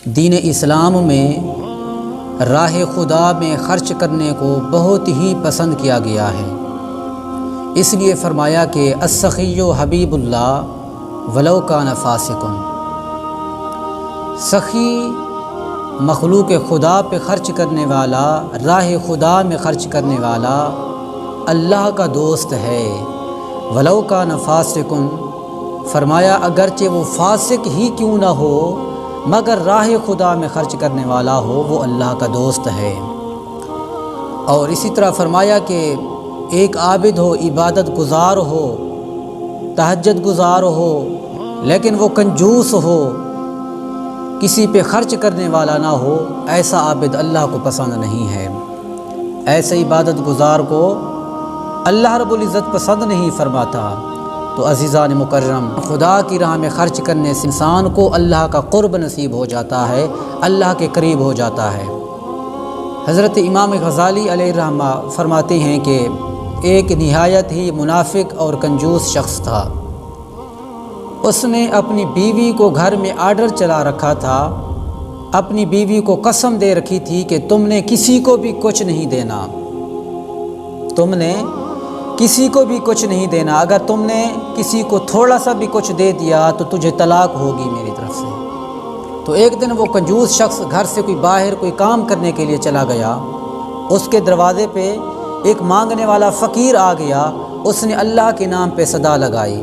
دین اسلام میں راہ خدا میں خرچ کرنے کو بہت ہی پسند کیا گیا ہے۔ اس لیے فرمایا کہ السخی حبیب اللہ ولو کان فاسقا، سخی مخلوق خدا پہ خرچ کرنے والا، راہ خدا میں خرچ کرنے والا اللہ کا دوست ہے۔ ولو کان فاسقا، فرمایا اگرچہ وہ فاسق ہی کیوں نہ ہو مگر راہ خدا میں خرچ کرنے والا ہو، وہ اللہ کا دوست ہے۔ اور اسی طرح فرمایا کہ ایک عابد ہو، عبادت گزار ہو، تہجد گزار ہو، لیکن وہ کنجوس ہو، کسی پہ خرچ کرنے والا نہ ہو، ایسا عابد اللہ کو پسند نہیں ہے۔ ایسے عبادت گزار کو اللہ رب العزت پسند نہیں فرماتا۔ تو عزیزان مکرم، خدا کی راہ میں خرچ کرنے سے انسان کو اللہ کا قرب نصیب ہو جاتا ہے، اللہ کے قریب ہو جاتا ہے۔ حضرت امام غزالی علیہ الرحمہ فرماتے ہیں کہ ایک نہایت ہی منافق اور کنجوس شخص تھا۔ اس نے اپنی بیوی کو گھر میں آرڈر چلا رکھا تھا، اپنی بیوی کو قسم دے رکھی تھی کہ تم نے کسی کو بھی کچھ نہیں دینا، تم نے کسی کو بھی کچھ نہیں دینا، اگر تم نے کسی کو تھوڑا سا بھی کچھ دے دیا تو تجھے طلاق ہوگی میری طرف سے۔ تو ایک دن وہ کنجوس شخص گھر سے کوئی باہر کوئی کام کرنے کے لیے چلا گیا، اس کے دروازے پہ ایک مانگنے والا فقیر آ گیا، اس نے اللہ کے نام پہ صدا لگائی،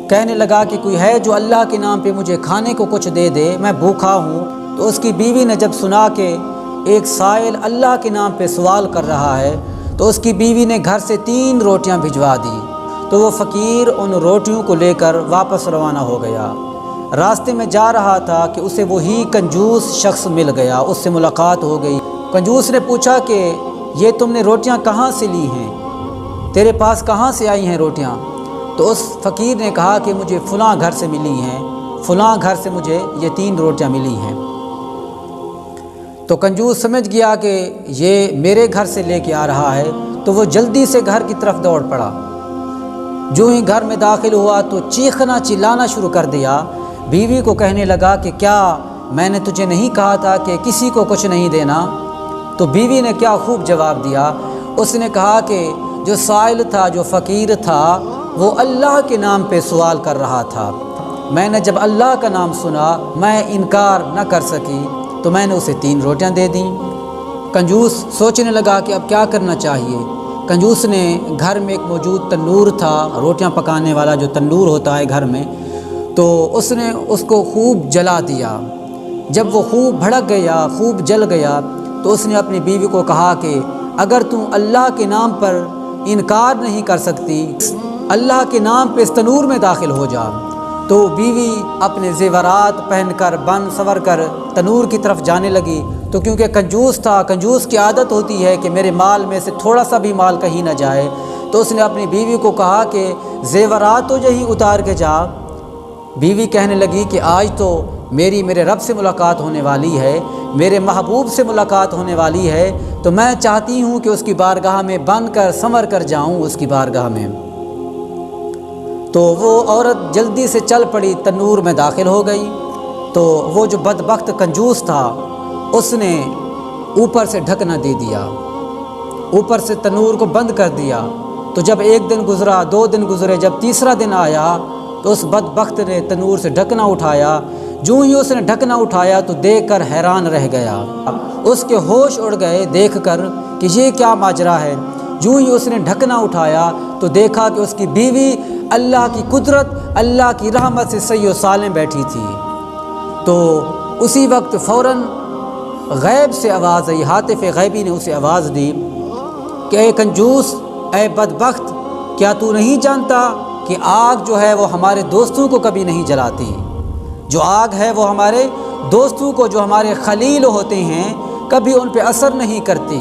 کہنے لگا کہ کوئی ہے جو اللہ کے نام پہ مجھے کھانے کو کچھ دے دے، میں بھوکا ہوں۔ تو اس کی بیوی نے جب سنا کہ ایک سائل اللہ کے نام پہ سوال کر رہا ہے تو اس کی بیوی نے گھر سے 3 روٹیاں بھجوا دی۔ تو وہ فقیر ان روٹیوں کو لے کر واپس روانہ ہو گیا۔ راستے میں جا رہا تھا کہ اسے وہی کنجوس شخص مل گیا، اس سے ملاقات ہو گئی۔ کنجوس نے پوچھا کہ یہ تم نے روٹیاں کہاں سے لی ہیں، تیرے پاس کہاں سے آئی ہیں روٹیاں؟ تو اس فقیر نے کہا کہ مجھے فلاں گھر سے ملی ہیں، فلاں گھر سے مجھے یہ 3 روٹیاں ملی ہیں۔ تو کنجوس سمجھ گیا کہ یہ میرے گھر سے لے کے آ رہا ہے، تو وہ جلدی سے گھر کی طرف دوڑ پڑا۔ جو ہی گھر میں داخل ہوا تو چیخنا چلانا شروع کر دیا، بیوی کو کہنے لگا کہ کیا میں نے تجھے نہیں کہا تھا کہ کسی کو کچھ نہیں دینا؟ تو بیوی نے کیا خوب جواب دیا، اس نے کہا کہ جو سائل تھا، جو فقیر تھا، وہ اللہ کے نام پہ سوال کر رہا تھا، میں نے جب اللہ کا نام سنا میں انکار نہ کر سکی تو میں نے اسے 3 روٹیاں دے دیں۔ کنجوس سوچنے لگا کہ اب کیا کرنا چاہیے۔ کنجوس نے گھر میں ایک موجود تنور تھا، روٹیاں پکانے والا جو تنور ہوتا ہے گھر میں، تو اس نے اس کو خوب جلا دیا۔ جب وہ خوب بھڑک گیا، خوب جل گیا، تو اس نے اپنی بیوی کو کہا کہ اگر تم اللہ کے نام پر انکار نہیں کر سکتی، اللہ کے نام پہ اس تنور میں داخل ہو جا۔ تو بیوی اپنے زیورات پہن کر بن سور کر تنور کی طرف جانے لگی۔ تو کیونکہ کنجوس تھا، کنجوس کی عادت ہوتی ہے کہ میرے مال میں سے تھوڑا سا بھی مال کہیں نہ جائے، تو اس نے اپنی بیوی کو کہا کہ زیورات تو یہی اتار کے جا۔ بیوی کہنے لگی کہ آج تو میرے رب سے ملاقات ہونے والی ہے، میرے محبوب سے ملاقات ہونے والی ہے، تو میں چاہتی ہوں کہ اس کی بارگاہ میں بن کر سنور کر جاؤں اس کی بارگاہ میں۔ تو وہ عورت جلدی سے چل پڑی، تنور میں داخل ہو گئی۔ تو وہ جو بدبخت کنجوس تھا اس نے اوپر سے ڈھکنا دے دیا، اوپر سے تنور کو بند کر دیا۔ تو جب 1 دن گزرا، 2 دن گزرے، جب تیسرا دن آیا تو اس بدبخت نے تنور سے ڈھکنا اٹھایا۔ جو ہی اس نے ڈھکنا اٹھایا تو دیکھ کر حیران رہ گیا، اس کے ہوش اڑ گئے دیکھ کر کہ یہ کیا ماجرا ہے۔ جو ہی اس نے ڈھکنا اٹھایا تو دیکھا کہ اس کی بیوی اللہ کی قدرت، اللہ کی رحمت سے صحیح و سالم بیٹھی تھی۔ تو اسی وقت فوراً غیب سے آواز آئی، ہاتف غیبی نے اسے آواز دی کہ اے کنجوس، اے بدبخت، کیا تو نہیں جانتا کہ آگ جو ہے وہ ہمارے دوستوں کو کبھی نہیں جلاتی؟ جو آگ ہے وہ ہمارے دوستوں کو، جو ہمارے خلیل ہوتے ہیں، کبھی ان پہ اثر نہیں کرتی۔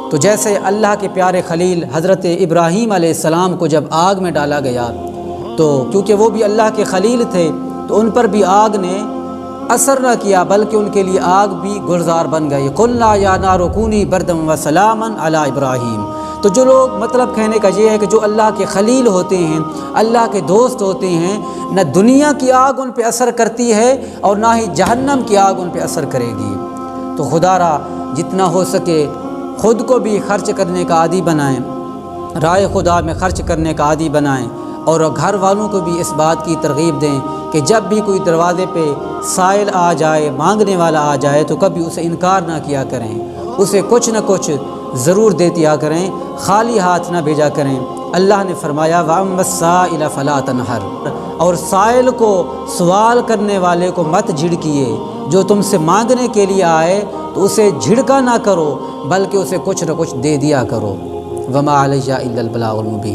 تو جیسے اللہ کے پیارے خلیل حضرت ابراہیم علیہ السلام کو جب آگ میں ڈالا گیا تو کیونکہ وہ بھی اللہ کے خلیل تھے تو ان پر بھی آگ نے اثر نہ کیا، بلکہ ان کے لیے آگ بھی گلزار بن گئی۔ قلنا یا نار کونی بردم و سلاما علی ابراہیم۔ تو جو لوگ مطلب کہنے کا یہ ہے کہ جو اللہ کے خلیل ہوتے ہیں، اللہ کے دوست ہوتے ہیں، نہ دنیا کی آگ ان پہ اثر کرتی ہے اور نہ ہی جہنم کی آگ ان پہ اثر کرے گی۔ تو خدا را جتنا ہو سکے خود کو بھی خرچ کرنے کا عادی بنائیں، رائے خدا میں خرچ کرنے کا عادی بنائیں، اور گھر والوں کو بھی اس بات کی ترغیب دیں کہ جب بھی کوئی دروازے پہ سائل آ جائے، مانگنے والا آ جائے، تو کبھی اسے انکار نہ کیا کریں، اسے کچھ نہ کچھ ضرور دے دیا کریں، خالی ہاتھ نہ بھیجا کریں۔ اللہ نے فرمایا وَأَمَّا السَّائِلَ فَلَا تَنْهَرْ، اور سائل کو، سوال کرنے والے کو مت جھڑکیے، جو تم سے مانگنے کے لیے آئے تو اسے جھڑکا نہ کرو، بلکہ اسے کچھ نہ کچھ دے دیا کرو۔ وَمَا عَلَيَّ إِلَّا الْبَلَاغُ الْمُبِينُ۔